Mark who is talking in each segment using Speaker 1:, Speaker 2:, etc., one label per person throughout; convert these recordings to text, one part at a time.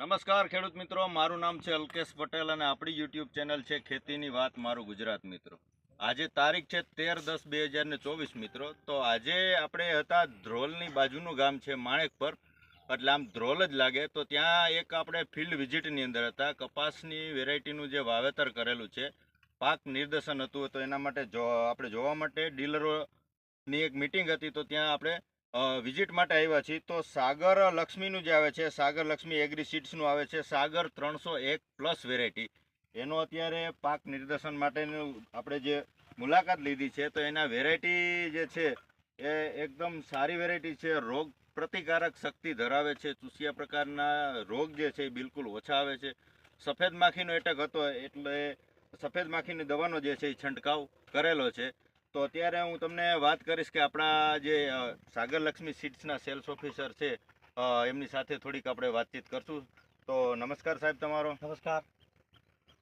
Speaker 1: નમસ્કાર ખેડૂત મિત્રો, મારું નામ છે અલ્કેશ પટેલ અને આપણી યુટ્યુબ ચેનલ છે ખેતીની વાત મારું ગુજરાત. મિત્રો આજે તારીખ છે 13/10/2024 મિત્રો. તો આજે આપણે હતા ધ્રોલની બાજુનું ગામ છે માણેકપર, એટલે આમ ધ્રોલ જ લાગે. તો ત્યાં એક આપણે ફિલ્ડ વિઝિટની અંદર હતા. કપાસની વેરાયટીનું જે વાવેતર કરેલું છે, પાક નિર્દેશન હતું, તો એના માટે આપણે જોવા માટે ડીલરોની એક મિટિંગ હતી. તો ત્યાં આપણે વિઝિટ માટે આવ્યા છીએ. તો સાગર લક્ષ્મીનું જે આવે છે, સાગર લક્ષ્મી એગ્રી સીડ્સનું આવે છે સાગર 301+ વેરાયટી, એનો અત્યારે પાક નિર્દેશન માટેનું આપણે જે મુલાકાત લીધી છે, તો એના વેરાયટી જે છે એ એકદમ સારી વેરાયટી છે. રોગ પ્રતિકારક શક્તિ ધરાવે છે. ચૂસિયા પ્રકારના રોગ જે છે એ બિલકુલ ઓછા આવે છે. સફેદ માખીનો એટેક હતો એટલે સફેદ માખીની દવાનો જે છે એ છંટકાવ કરેલો છે. તો અત્યારે હું તમને વાત કરીશ કે આપણા જે સાગર લક્ષ્મી સીડ્સના સેલ્સ ઓફિસર છે, એમની સાથે થોડીક આપણે વાતચીત કરશું. તો નમસ્કાર સાહેબ તમારો.
Speaker 2: નમસ્કાર.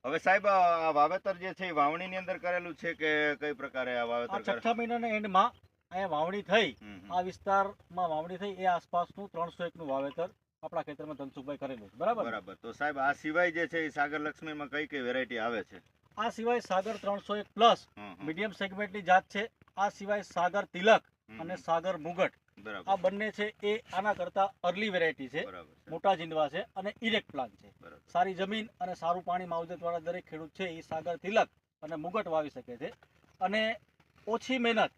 Speaker 1: હવે સાહેબ, આ વાવેતર જે છે એ વાવણીની અંદર કરેલું છે કે કઈ પ્રકારે આ વાવેતર?
Speaker 2: આ છઠ્ઠા મહિનાના એન્ડમાં અહીંયા વાવણી થઈ, આ વિસ્તારમાં વાવણી થઈ, એ આસપાસનું 301નું વાવેતર આપણા ખેતરમાં ધનસુખભાઈ કરેલું છે. બરાબર.
Speaker 1: તો સાહેબ, આ સિવાય જે છે એ સાગર લક્ષ્મીમાં કઈ કઈ વેરાયટી આવે છે?
Speaker 2: આ સિવાય સાગર 301+ મીડિયમ સેગમેન્ટની જાત છે. આ સિવાય સાગર તિલક અને સાગર મુગટ, આ બંને છે એ આના કરતા અર્લી વેરાયટી છે, મોટા જીંડવા છે અને ઇરેક્ટ પ્લાન્ટ છે. સારી જમીન અને સારું પાણી માવજત વાળા દરેક ખેડૂત છે એ સાગર તિલક અને મુગટ વાવી શકે છે. અને ઓછી મહેનત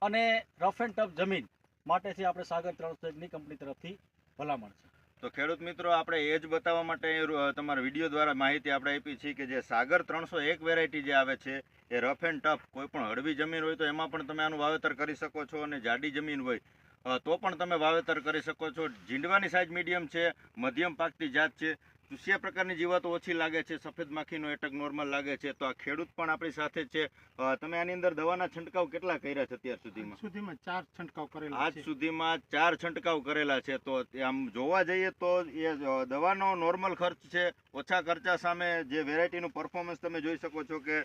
Speaker 2: અને રફ એન્ડ ટફ જમીન માટે છે આપણે સાગર 301ની કંપની તરફથી ભલામણ છે.
Speaker 1: તો ખેડૂત મિત્રો, આપણે એ જ બતાવવા માટે તમારા વિડીયો દ્વારા માહિતી આપણે આપી છે કે જે સાગર 301 વેરાયટી જે આવે છે એ રફ એન્ડ ટફ, કોઈ પણ હળવી જમીન હોય તો એમાં પણ તમે આનું વાવેતર કરી શકો છો, અને જાડી જમીન હોય તો પણ તમે વાવેતર કરી શકો છો. જીંડવાની સાઇઝ મીડિયમ છે, મધ્યમ પાકતી જાત છે, ચૂસિયા પ્રકારની જીવાતો ઓછી લાગે છે, સફેદ માખીનો એટેક નોર્મલ લાગે છે. તો આ ખેડૂત પણ આપણી સાથે છે. તમે આની અંદર દવાના છંટકાવ કેટલા કર્યા છે અત્યાર સુધીમાં?
Speaker 2: 4 છંટકાવ કરેલા
Speaker 1: આજ સુધીમાં 4 છંટકાવ કરેલા છે. તો આમ જોવા જઈએ તો એ દવાનો નોર્મલ ખર્ચ છે. ઓછા ખર્ચા સામે જે વેરાયટીનું પરફોર્મન્સ તમે જોઈ શકો છો કે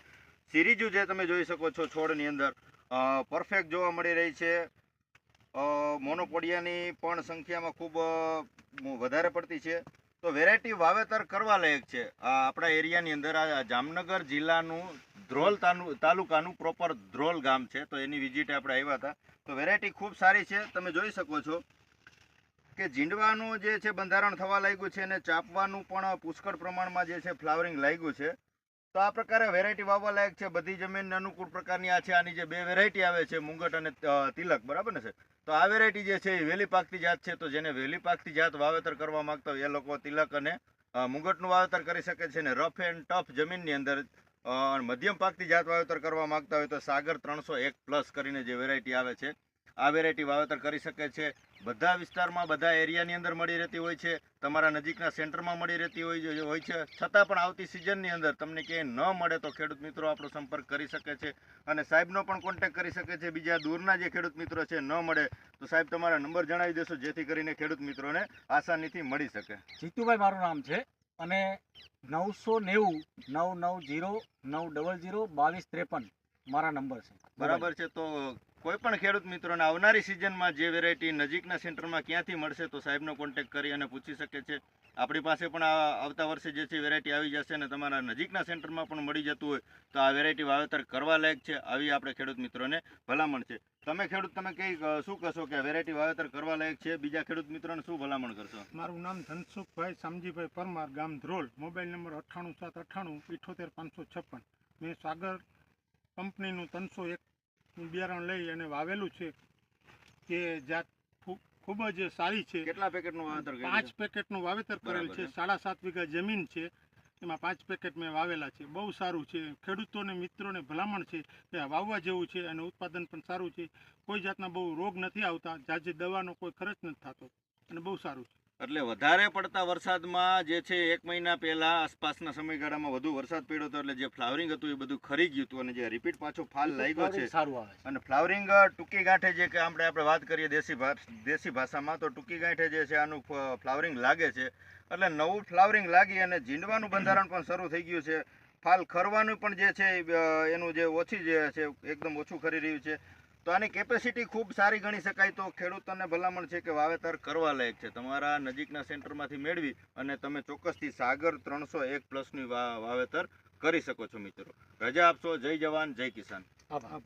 Speaker 1: સિરીજુ જે તમે જોઈ શકો છો છોડની અંદર પરફેક્ટ જોવા મળી રહી છે. મોનોપોડિયાની પણ સંખ્યામાં ખૂબ વધારે પડતી છે. તો વેરાયટી વાવેતર કરવા લાયક છે. આપણા એરિયાની અંદર આ જામનગર જિલ્લાનું ધ્રોલ તાલુકાનું પ્રોપર ધ્રોલ ગામ છે. તો એની વિઝિટ આપણે આવ્યા હતા. તો વેરાયટી ખૂબ સારી છે. તમે જોઈ શકો છો કે જીંડવાનું જે છે બંધારણ થવા લાગ્યું છે, અને ચાપવાનું પણ પુષ્કળ પ્રમાણમાં જે છે ફ્લાવરિંગ લાગ્યું છે. તો આ પ્રકારે વેરાયટી વાવવા લાયક છે. બધી જમીનને અનુકૂળ પ્રકારની આ છે. આની જે 2 વેરાયટી આવે છે, મુંગટ અને તિલક, બરાબર ને છે. તો આ વેરાયટી જે છે એ વહેલી પાકતી જાત છે. તો જેને વહેલી પાકતી જાત વાવેતર કરવા માંગતા હોય એ લોકો તિલક અને મુંગટનું વાવેતર કરી શકે છે. ને રફ એન્ડ ટફ જમીનની અંદર મધ્યમ પાકતી જાત વાવેતર કરવા માંગતા હોય તો સાગર 301+ કરીને જે વેરાયટી આવે છે, આ વેરાયટી વાવેતર કરી શકે છે. બધા વિસ્તારમાં, બધા એરિયાની અંદર મળી રહેતી હોય છે. તમારા નજીકના સેન્ટરમાં મળી રહેતી હોય છે. છતાં પણ આવતી સિઝનની અંદર તમને ક્યાંય ન મળે તો ખેડૂત મિત્રો આપણો સંપર્ક કરી શકે છે, અને સાહેબનો પણ કોન્ટેક્ટ કરી શકે છે. બીજા દૂરના જે ખેડૂત મિત્રો છે ન મળે તો સાહેબ તમારા નંબર જણાવી દેશો, જેથી કરીને ખેડૂત મિત્રોને આસાનીથી મળી શકે.
Speaker 2: જીતુભાઈ મારું નામ છે, અને 990 990 900 2253 મારા નંબર છે.
Speaker 1: બરાબર છે. તો કોઈ પણ ખેડૂત મિત્રોને આવનારી સિઝનમાં જે વેરાયટી નજીકના સેન્ટરમાં ક્યાંથી મળશે તો સાહેબનો કોન્ટેક્ટ કરી અને પૂછી શકે છે. આપણી પાસે પણ આવતા વર્ષે જે છે વેરાયટી આવી જશે, અને તમારા નજીકના સેન્ટરમાં પણ મળી જતું હોય તો આ વેરાયટી વાવેતર કરવા લાયક છે. આવી આપણે ખેડૂત મિત્રોને ભલામણ છે. તમે શું કહેશો કે વેરાયટી વાવેતર કરવા લાયક છે? બીજા ખેડૂત મિત્રોને શું ભલામણ કરશો?
Speaker 3: મારું નામ ધનસુખભાઈ શામજીભાઈ પરમાર, ગામ ધ્રોલ, મોબાઈલ નંબર 98 798 78 556. મેં સાગર કંપનીનું 301 બિયારણ લઈ અને વાવેલું છે. કે જાત ખૂબ જ સારી છે.
Speaker 1: કેટલા પેકેટનું વાવેતર કર્યું?
Speaker 3: 5 પેકેટનું વાવેતર કરેલ છે. 7.5 વીઘા જમીન છે, એમાં 5 પેકેટ મેં વાવેલા છે. બહુ સારું છે. ખેડૂતોને મિત્રોને ભલામણ છે કે વાવવા જેવું છે, અને ઉત્પાદન પણ સારું છે. કોઈ જાતના બહુ રોગ નથી આવતા, જાજી દવાનો કોઈ ખર્ચ નથી થતો, અને બહુ સારું છે.
Speaker 1: એટલે વધારે પડતા વરસાદમાં જે છે 1 મહિના પહેલા આસપાસના સમયગાળામાં વધુ વરસાદ પડ્યો હતો, એટલે જે ફ્લાવરિંગ હતું એ બધું ખરી ગયું હતું, અને જે રિપીટ પાછો ફાલ લાગ્યો છે
Speaker 2: સારું આવે છે.
Speaker 1: અને ફ્લાવરિંગ ટૂંકી ગાંઠે, જે કે આપણે વાત કરીએ દેશી ભાષામાં, તો ટૂંકી ગાંઠે જે છે આનું ફ્લાવરિંગ લાગે છે. એટલે નવું ફ્લાવરિંગ લાગી અને જીંડવાનું બંધારણ પણ શરૂ થઈ ગયું છે. ફાલ ખરવાનું પણ જે છે એનું જે ઓછી જે છે એકદમ ઓછું ખરી રહ્યું છે. તો આની કેપેસિટી ખૂબ સારી ગણી શકાય. તો ખેડૂતોને ભલામણ છે કે વાવેતર કરવા લાયક છે. તમારા નજીકના સેન્ટરમાંથી મેળવી અને તમે ચોક્કસથી સાગર 301 પ્લસની વાવેતર કરી શકો છો. મિત્રો રજા આપશો. જય જવાન જય કિસાન.
Speaker 2: આભાર.